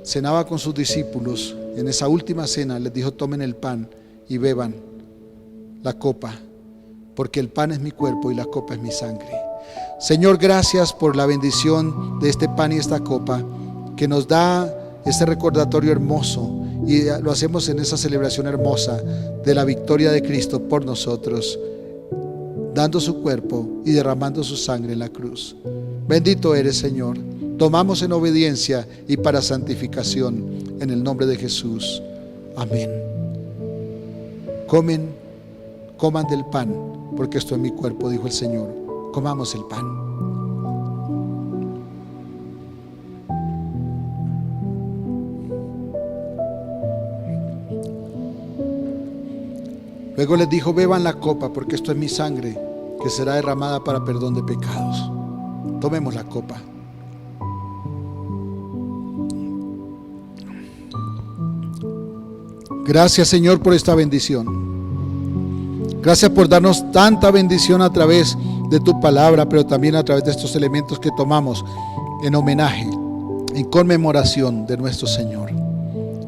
cenaba con sus discípulos, en esa última cena les dijo, tomen el pan y beban la copa, porque el pan es mi cuerpo y la copa es mi sangre. Señor, gracias por la bendición de este pan y esta copa, que nos da este recordatorio hermoso, y lo hacemos en esa celebración hermosa de la victoria de Cristo por nosotros, dando su cuerpo y derramando su sangre en la cruz. Bendito eres, Señor. Tomamos en obediencia y para santificación, en el nombre de Jesús. Amén. Coman del pan, porque esto es mi cuerpo, dijo el Señor. Comamos el pan. Luego les dijo, beban la copa, porque esto es mi sangre, que será derramada para perdón de pecados. Tomemos la copa. Gracias, Señor, por esta bendición. Gracias por darnos tanta bendición a través de tu palabra, pero también a través de estos elementos que tomamos en homenaje, en conmemoración de nuestro Señor.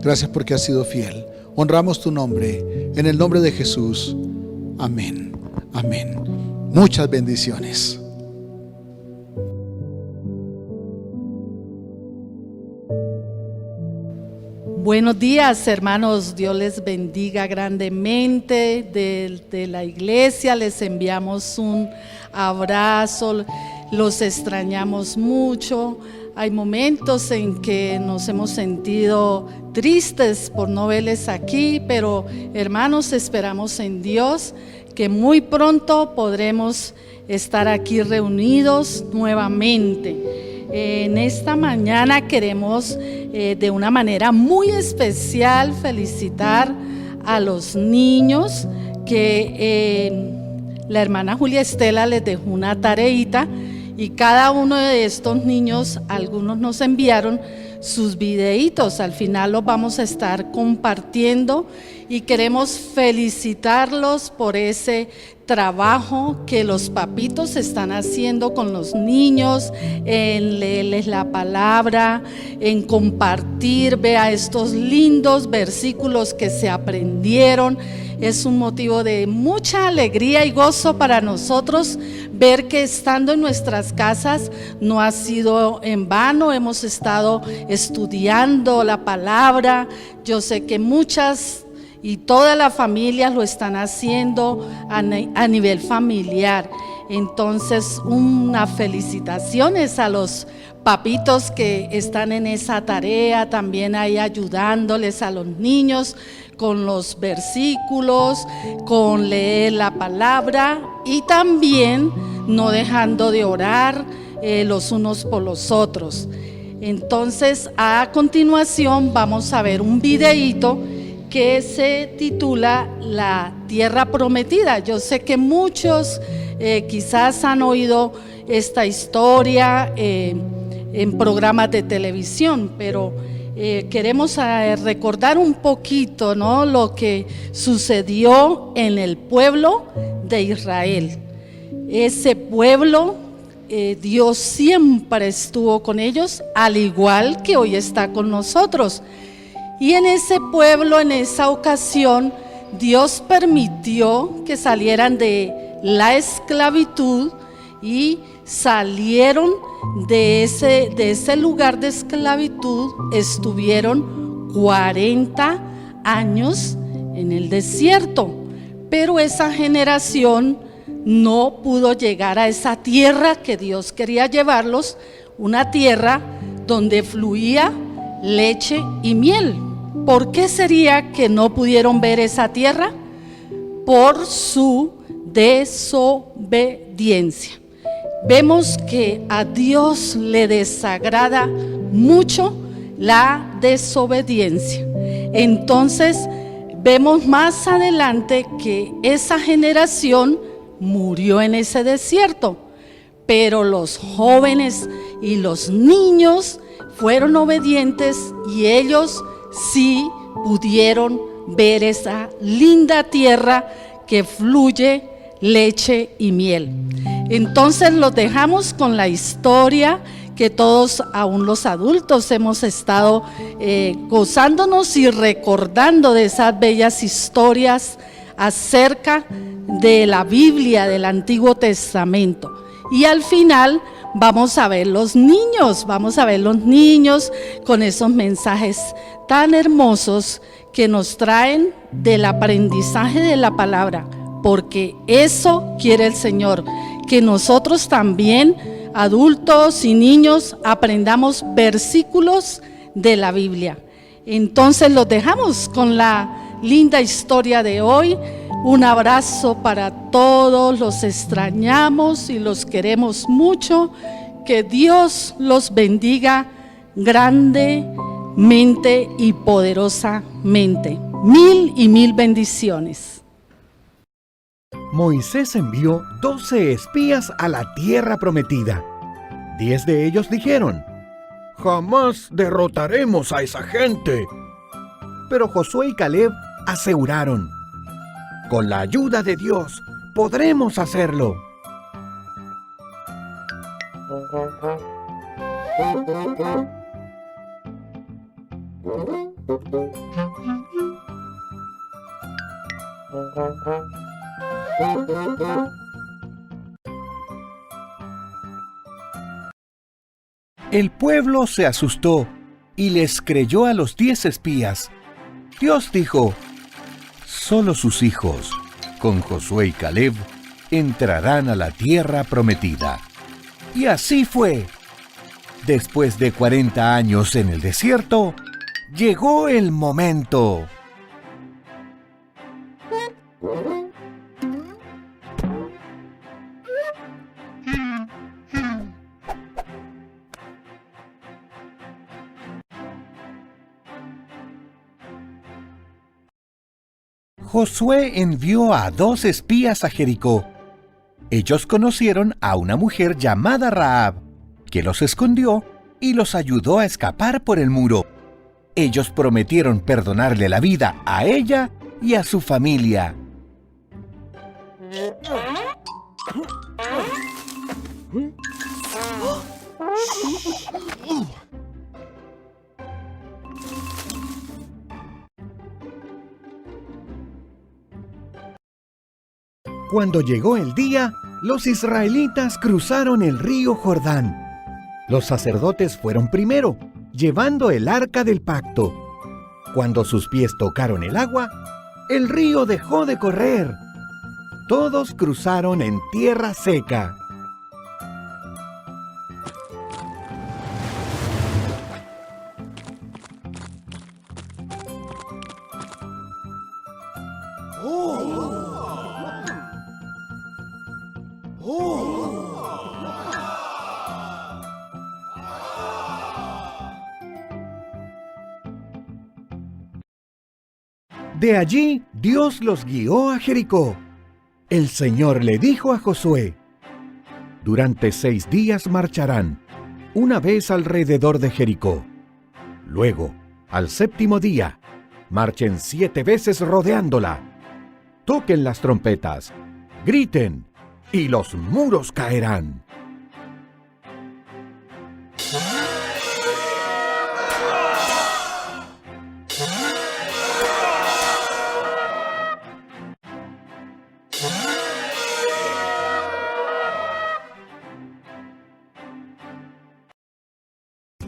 Gracias porque has sido fiel. Honramos tu nombre, en el nombre de Jesús. Amén. Amén. Muchas bendiciones. Buenos días, hermanos. Dios les bendiga grandemente. De la iglesia les enviamos un abrazo. Los extrañamos mucho. Hay momentos en que nos hemos sentido tristes por no verles aquí, pero hermanos, esperamos en Dios que muy pronto podremos estar aquí reunidos nuevamente. En esta mañana queremos de una manera muy especial felicitar a los niños que la hermana Julia Estela les dejó una tareita y cada uno de estos niños, algunos nos enviaron sus videitos. Al final los vamos a estar compartiendo y queremos felicitarlos por ese trabajo que los papitos están haciendo con los niños, en leerles la palabra, en compartir, vea estos lindos versículos que se aprendieron. Es un motivo de mucha alegría y gozo para nosotros ver que estando en nuestras casas no ha sido en vano. Hemos estado estudiando la palabra. Yo sé que muchas y todas las familias lo están haciendo a nivel familiar. Entonces, unas felicitaciones a los papitos que están en esa tarea, también ahí ayudándoles a los niños con los versículos, con leer la palabra y también no dejando de orar los unos por los otros. Entonces, a continuación vamos a ver un videíto que se titula La Tierra Prometida. Yo sé que muchos quizás han oído esta historia en programas de televisión, pero queremos recordar un poquito, ¿no?, lo que sucedió en el pueblo de Israel. Ese pueblo, Dios siempre estuvo con ellos, al igual que hoy está con nosotros. Y en ese pueblo, en esa ocasión, Dios permitió que salieran de la esclavitud y salieron de ese lugar de esclavitud. Estuvieron 40 años en el desierto, pero esa generación no pudo llegar a esa tierra que Dios quería llevarlos, una tierra donde fluía leche y miel. ¿Por qué sería que no pudieron ver esa tierra? Por su desobediencia. Vemos que a Dios le desagrada mucho la desobediencia. Entonces vemos más adelante que esa generación murió en ese desierto, pero los jóvenes y los niños fueron obedientes y ellos sí pudieron ver esa linda tierra que fluye leche y miel. Entonces los dejamos con la historia que todos, aún los adultos, hemos estado gozándonos y recordando de esas bellas historias acerca de la Biblia, del Antiguo Testamento. Y al final vamos a ver los niños con esos mensajes tan hermosos que nos traen del aprendizaje de la palabra, porque eso quiere el Señor, que nosotros también, adultos y niños, aprendamos versículos de la Biblia. Entonces los dejamos con la linda historia de hoy. Un abrazo para todos, los extrañamos y los queremos mucho. Que Dios los bendiga grandemente y poderosamente. Mil y mil bendiciones. Moisés envió 12 espías a la tierra prometida. 10 de ellos dijeron: jamás derrotaremos a esa gente. Pero Josué y Caleb aseguraron: con la ayuda de Dios podremos hacerlo. El pueblo se asustó y les creyó a los 10 espías. Dios dijo: solo sus hijos, con Josué y Caleb, entrarán a la tierra prometida. Y así fue. Después de 40 años en el desierto, llegó el momento. Josué envió a 2 espías a Jericó. Ellos conocieron a una mujer llamada Rahab, que los escondió y los ayudó a escapar por el muro. Ellos prometieron perdonarle la vida a ella y a su familia. Cuando llegó el día, los israelitas cruzaron el río Jordán. Los sacerdotes fueron primero, llevando el arca del pacto. Cuando sus pies tocaron el agua, el río dejó de correr. Todos cruzaron en tierra seca. De allí, Dios los guió a Jericó. El Señor le dijo a Josué: durante 6 días marcharán, una vez alrededor de Jericó. Luego, al 7º día, marchen 7 veces rodeándola. Toquen las trompetas, griten, y los muros caerán.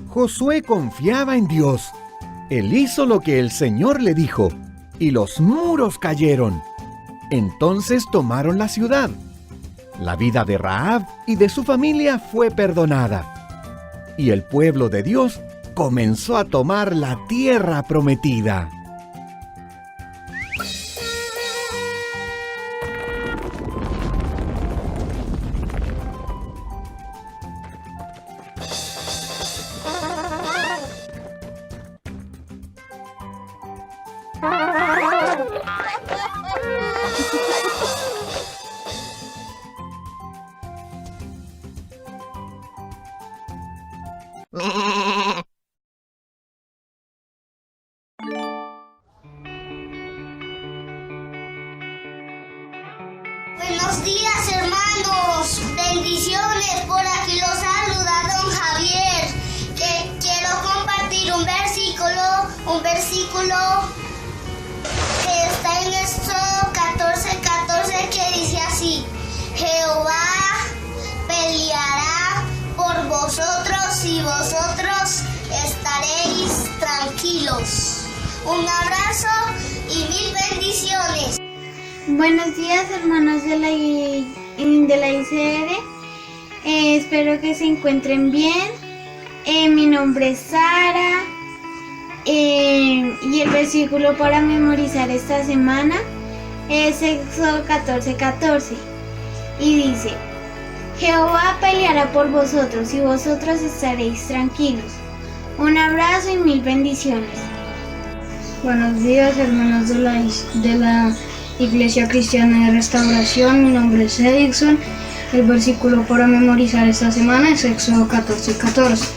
Josué confiaba en Dios. Él hizo lo que el Señor le dijo, y los muros cayeron. Entonces tomaron la ciudad. La vida de Rahab y de su familia fue perdonada. Y el pueblo de Dios comenzó a tomar la tierra prometida. Buenos días, hermanos. Bendiciones. Por aquí los saluda don Javier. Quiero compartir un versículo que está en Éxodo 14:14 que dice así: Jehová peleará por vosotros y vosotros estaréis tranquilos. Un abrazo y 1000 bendiciones. Buenos días, hermanos de la ICR. Espero que se encuentren bien. Mi nombre es Sara. Y el versículo para memorizar esta semana es Éxodo 14:14. Y dice: Jehová peleará por vosotros y vosotros estaréis tranquilos. Un abrazo y 1000 bendiciones. Buenos días, hermanos de la Iglesia Cristiana de Restauración. Mi nombre es Edison. El versículo para memorizar esta semana es Éxodo 14:14.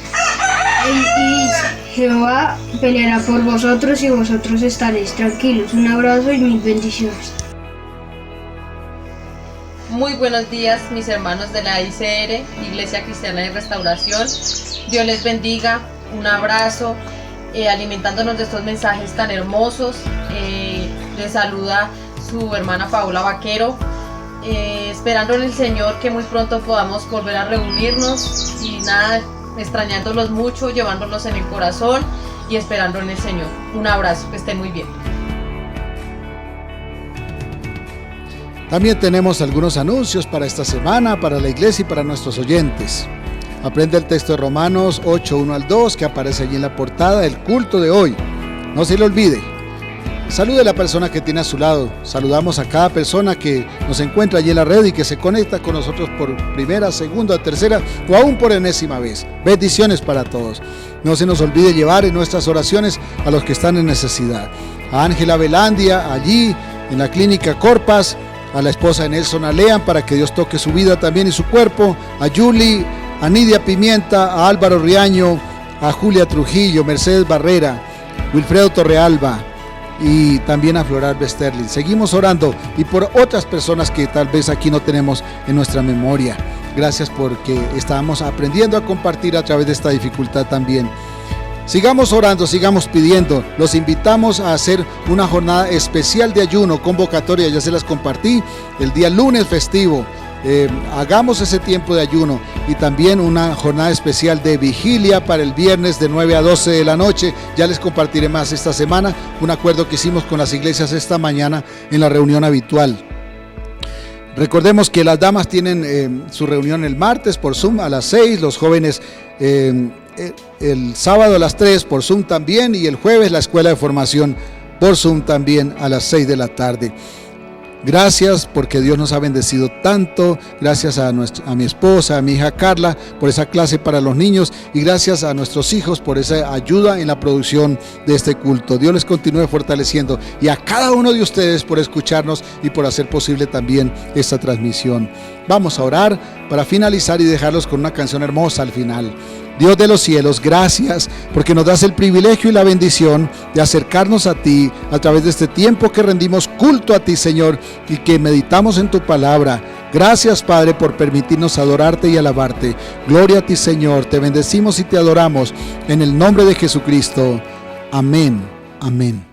Y dice: Jehová peleará por vosotros y vosotros estaréis tranquilos. Un abrazo y mil bendiciones. Muy buenos días, mis hermanos de la ICR, Iglesia Cristiana de Restauración. Dios les bendiga, un abrazo, alimentándonos de estos mensajes tan hermosos. Les saluda su hermana Paola Vaquero, esperando en el Señor que muy pronto podamos volver a reunirnos y nada, extrañándolos mucho, llevándolos en el corazón y esperando en el Señor. Un abrazo, que estén muy bien. También tenemos algunos anuncios para esta semana, para la iglesia y para nuestros oyentes. Aprende el texto de Romanos 8, 1 al 2, que aparece allí en la portada del culto de hoy. No se le olvide. Salude a la persona que tiene a su lado. Saludamos a cada persona que nos encuentra allí en la red y que se conecta con nosotros por primera, segunda, tercera o aún por enésima vez. Bendiciones para todos. No se nos olvide llevar en nuestras oraciones a los que están en necesidad. A Ángela Velandia, allí en la clínica Corpas, a la esposa de Nelson Alean, para que Dios toque su vida también y su cuerpo, a Julie, a Nidia Pimienta, a Álvaro Riaño, a Julia Trujillo, Mercedes Barrera, Wilfredo Torrealba y también a Floral Besterlin. Seguimos orando y por otras personas que tal vez aquí no tenemos en nuestra memoria. Gracias porque estamos aprendiendo a compartir a través de esta dificultad también. Sigamos orando, sigamos pidiendo. Los invitamos a hacer una jornada especial de ayuno, convocatoria, ya se las compartí, el día lunes festivo. Hagamos ese tiempo de ayuno y también una jornada especial de vigilia para el viernes de 9 a 12 de la noche. Ya les compartiré más esta semana, un acuerdo que hicimos con las iglesias esta mañana en la reunión habitual. Recordemos que las damas tienen su reunión el martes por Zoom a las 6, los jóvenes el sábado a las 3 por Zoom también y el jueves la escuela de formación por Zoom también a las 6 de la tarde. Gracias porque Dios nos ha bendecido tanto, gracias a mi esposa, a mi hija Carla por esa clase para los niños y gracias a nuestros hijos por esa ayuda en la producción de este culto. Dios les continúe fortaleciendo y a cada uno de ustedes por escucharnos y por hacer posible también esta transmisión. Vamos a orar para finalizar y dejarlos con una canción hermosa al final. Dios de los cielos, gracias porque nos das el privilegio y la bendición de acercarnos a ti a través de este tiempo que rendimos culto a ti, Señor, y que meditamos en tu palabra. Gracias, Padre, por permitirnos adorarte y alabarte. Gloria a ti, Señor. Te bendecimos y te adoramos en el nombre de Jesucristo. Amén. Amén.